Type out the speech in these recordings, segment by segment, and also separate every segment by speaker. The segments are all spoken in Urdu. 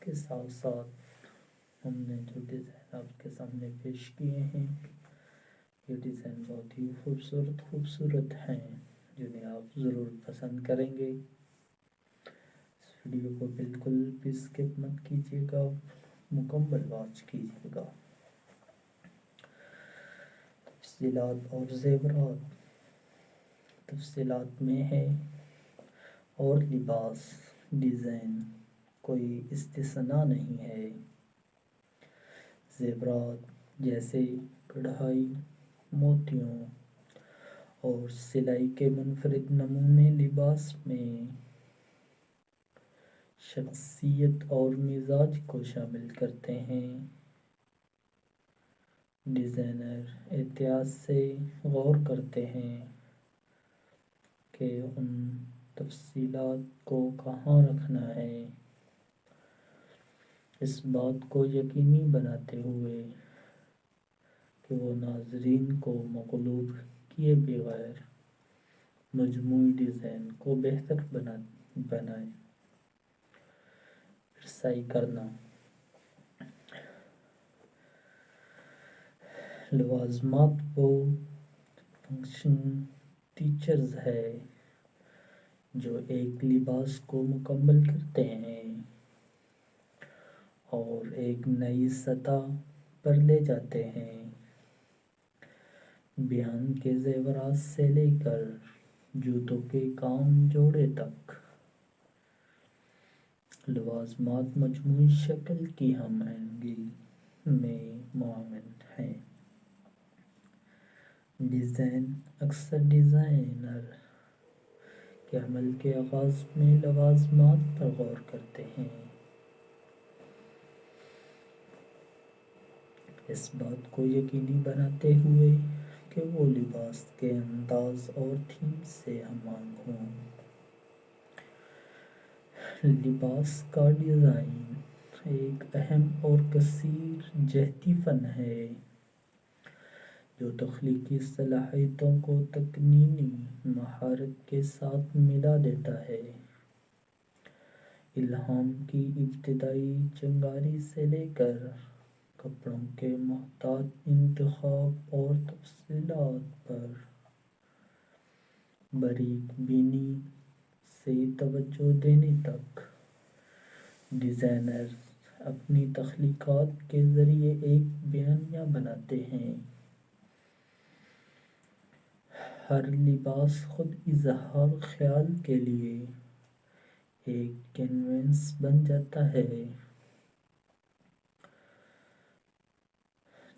Speaker 1: کے ساتھ ساتھ ہم نے جو ڈیزائن آپ کے سامنے پیش کیے ہیں یہ ڈیزائن بہت ہی خوبصورت ہیں جنہیں آپ ضرور پسند کریں گے۔ اس ویڈیو کو بالکل بھی اسکپ مت کیجیے گا، مکمل واچ کیجیے گا۔ تفصیلات اور زیورات تفصیلات میں ہے اور لباس ڈیزائن کوئی استثناء نہیں ہے۔ زیورات جیسے کڑھائی، موتیوں اور سلائی کے منفرد نمونے لباس میں شخصیت اور مزاج کو شامل کرتے ہیں۔ ڈیزائنر احتیاط سے غور کرتے ہیں کہ ان تفصیلات کو کہاں رکھنا ہے، اس بات کو یقینی بناتے ہوئے کہ وہ ناظرین کو مغلوب کیے بغیر مجموعی ڈیزائن کو بہتر بنائے۔ رسائی کرنا لوازمات وہ فنکشن ٹیچرز ہے جو ایک لباس کو مکمل کرتے ہیں اور ایک نئی سطح پر لے جاتے ہیں۔ بیان کے زیورات سے لے کر جوتوں کے کام جوڑے تک، لوازمات مجموعی شکل کی ہم آہنگی میں معاون ہیں۔ ڈیزائن اکثر ڈیزائنر کے عمل کے آغاز میں لوازمات پر غور کرتے ہیں، اس بات کو یقینی بناتے ہوئے کہ وہ لباس کے انداز اور تھیم سے ہم آہنگ ہوں۔ لباس کا ڈیزائن ایک اہم اور کثیر جہتی فن ہے جو تخلیقی صلاحیتوں کو تکنینی مہارت کے ساتھ ملا دیتا ہے۔ الہام کی ابتدائی چنگاری سے لے کر کپڑوں کے محتاط انتخاب اور تفصیلات پر باریک بینی سے توجہ دینے تک، ڈیزائنرز اپنی تخلیقات کے ذریعے ایک بیانیہ بناتے ہیں۔ ہر لباس خود اظہار خیال کے لیے ایک کینوس بن جاتا ہے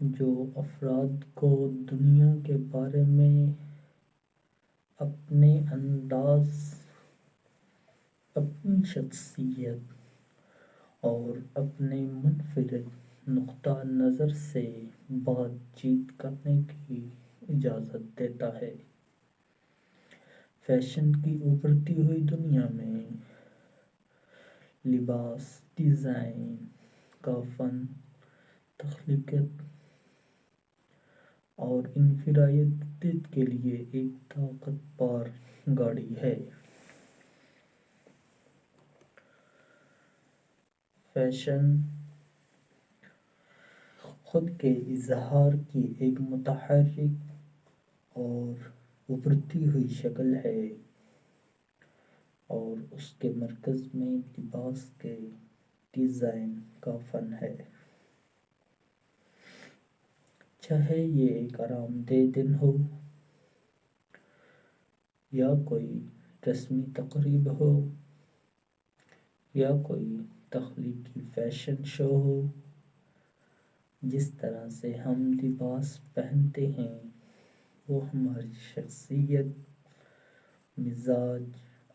Speaker 1: جو افراد کو دنیا کے بارے میں اپنے انداز، اپنی شخصیت اور اپنے منفرد نقطہ نظر سے بات چیت کرنے کی اجازت دیتا ہے۔ فیشن کی ابھرتی ہوئی دنیا میں لباس ڈیزائن کا فن تخلیقیت اور انفرادیت کے لیے ایک طاقت ور گاڑی ہے۔ فیشن خود کے اظہار کی ایک متحرک اور ابھرتی ہوئی شکل ہے اور اس کے مرکز میں لباس کے ڈیزائن کا فن ہے۔ چاہے یہ ایک آرام دہ دن ہو یا کوئی رسمی تقریب ہو یا کوئی تخلیقی فیشن شو ہو، جس طرح سے ہم لباس پہنتے ہیں وہ ہماری شخصیت، مزاج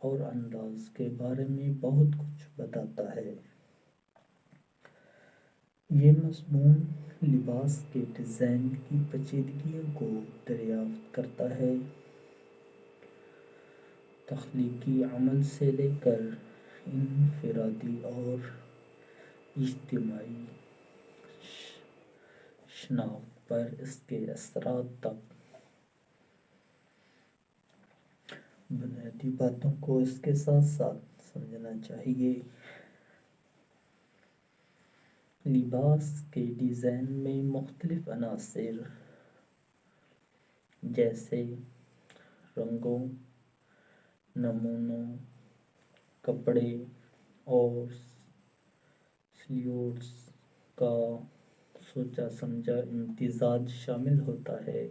Speaker 1: اور انداز کے بارے میں بہت کچھ بتاتا ہے۔ یہ مضمون لباس کے ڈیزائن کی پیچیدگیوں کو دریافت کرتا ہے، تخلیقی عمل سے لے کر انفرادی اور اجتماعی شناخت پر اس کے اثرات تک۔ بنیادی باتوں کو اس کے ساتھ ساتھ سمجھنا چاہیے۔ لباس کے ڈیزائن میں مختلف عناصر جیسے رنگوں، نمونوں، کپڑے اور سلیوٹس کا سوچا سمجھا امتزاج شامل ہوتا ہے۔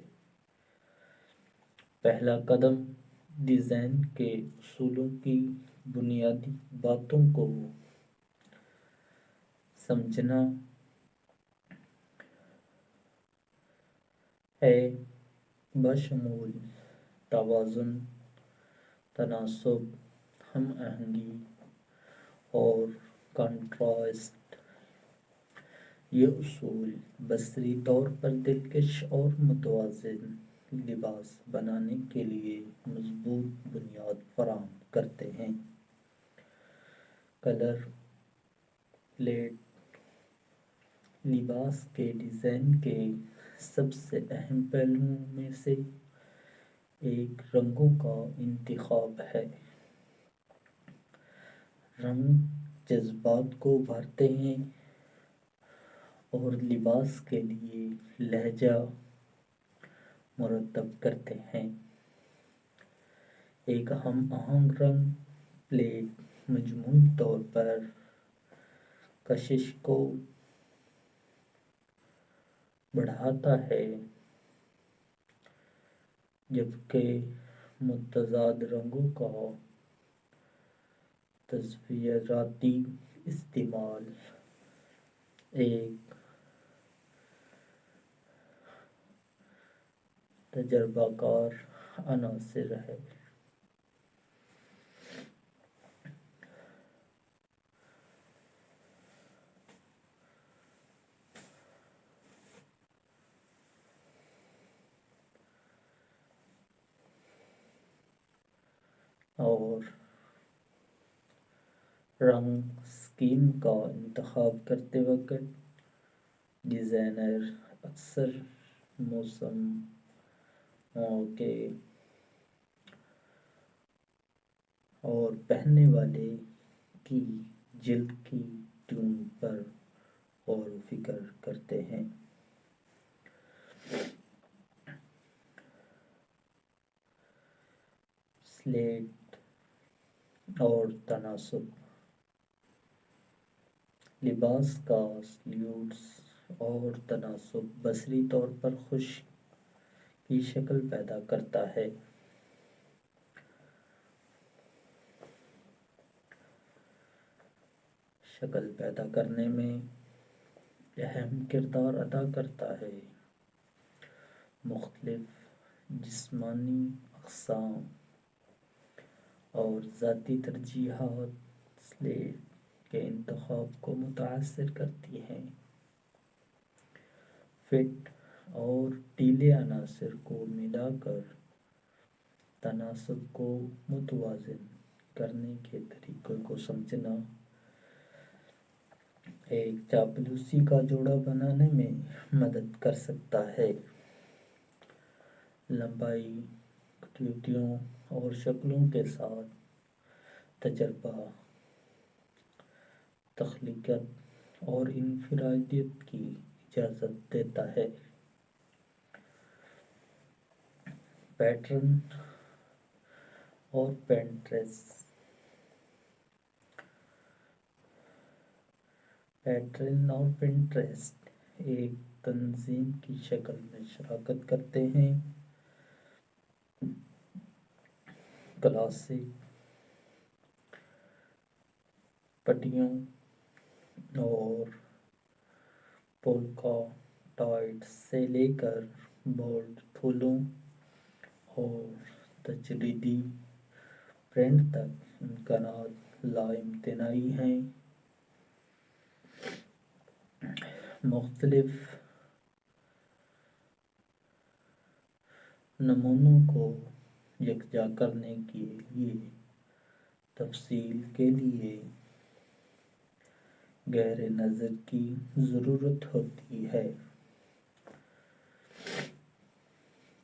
Speaker 1: پہلا قدم ڈیزائن کے اصولوں کی بنیادی باتوں کو سمجھنا ہے، بشمول توازن، تناسب، ہم آہنگی اور کنٹراسٹ۔ یہ اصول بصری طور پر دلکش اور متوازن لباس بنانے کے لیے مضبوط بنیاد فراہم کرتے ہیں۔ کلر پیلٹ لباس کے ڈیزائن کے سب سے اہم پہلوؤں میں سے ایک رنگوں کا انتخاب ہے۔ رنگ جذبات کو ابھارتے ہیں اور لباس کے لیے لہجہ مرتب کرتے ہیں۔ ایک ہم آہنگ رنگ پیلٹ مجموعی طور پر کشش کو بڑھاتا ہے، جبکہ متضاد رنگوں کا تصویراتی استعمال ایک تجربہ کار عنصر ہے۔ اور رنگ اسکیم کا انتخاب کرتے وقت ڈیزائنر اکثر موسم، موقع اور پہننے والے کی جلد کی ٹون پر غور و فکر کرتے ہیں۔ سلیٹ اور تناسب لباس کا سلیوٹس اور تناسب بصری طور پر خشک کی شکل پیدا کرتا ہے۔ شکل پیدا کرنے میں اہم کردار ادا کرتا ہے۔ مختلف جسمانی اقسام اور ذاتی ترجیحات سلیٹ کے انتخاب کو متاثر کرتی ہیں۔ فٹ اور ڈھیلے عناصر کو ملا کر تناسب کو متوازن کرنے کے طریقے کو سمجھنا ایک چاپلوسی کا جوڑا بنانے میں مدد کر سکتا ہے۔ لمبائی، کٹوتیوں اور شکلوں کے ساتھ تجربہ، تخلیقیت اور انفرادیت کی اجازت دیتا ہے۔ پیٹرن اور پنٹریسٹ ایک تنظیم کی شکل میں شراکت کرتے ہیں۔ کلاسک پٹیوں اور پولکا ڈاٹس سے لے کر بولڈ پھولوں اور تجریدی پرنٹ تک امکانات لا امتناعی ہیں۔ مختلف نمونوں کو یکجا کرنے کے لیے تفصیل کے لیے گہرے نظر کی ضرورت ہوتی ہے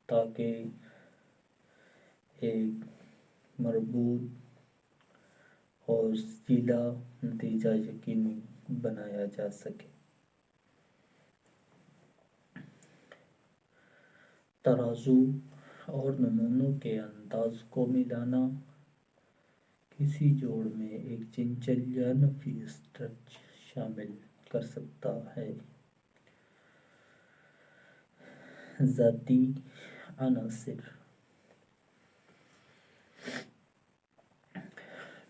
Speaker 1: تاکہ ایک مربوط اور سچیدہ نتیجہ یقینی بنایا جا سکے۔ ترازو اور نمونوں کے انداز کو ملانا کسی جوڑ میں ایک چنچل یا نفیس ٹچ شامل کر سکتا ہے۔ ذاتی عناصر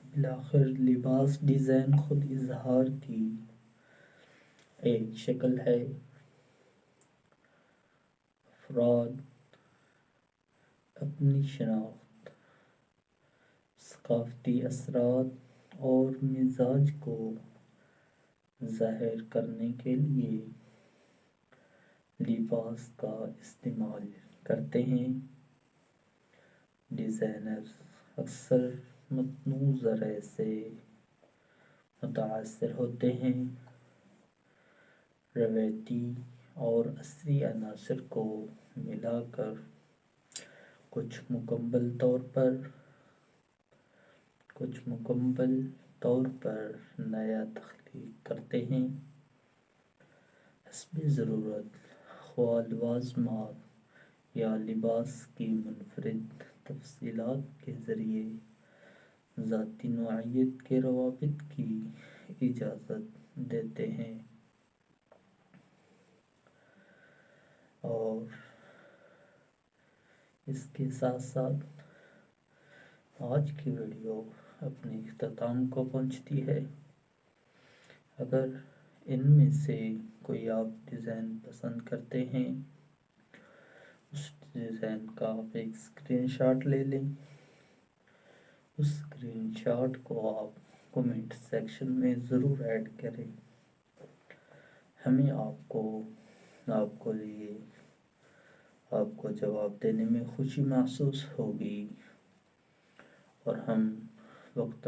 Speaker 1: بالآخر لباس ڈیزائن خود اظہار کی ایک شکل ہے۔ افراد اپنی شناخت، ثقافتی اثرات اور مزاج کو ظاہر کرنے کے لیے لباس کا استعمال کرتے ہیں۔ ڈیزائنرز اکثر متنوع ذرائع سے متاثر ہوتے ہیں، روایتی اور عصری عناصر کو ملا کر کچھ مکمل طور پر نیا تخلیق کرتے ہیں۔ حسب ضرورت، خواہ لوازمات یا لباس کی منفرد تفصیلات کے ذریعے ذاتی نوعیت کے روابط کی اجازت دیتے ہیں۔ اور اس کے ساتھ ساتھ آج کی ویڈیو اپنے اختتام کو پہنچتی ہے۔ اگر ان میں سے کوئی آپ ڈیزائن پسند کرتے ہیں، اس ڈیزائن کا آپ ایک اسکرین شاٹ لے لیں۔ اس اسکرین شاٹ کو آپ کومنٹ سیکشن میں ضرور ایڈ کریں۔ ہمیں آپ کو جواب دینے میں خوشی محسوس ہوگی، اور ہم وقت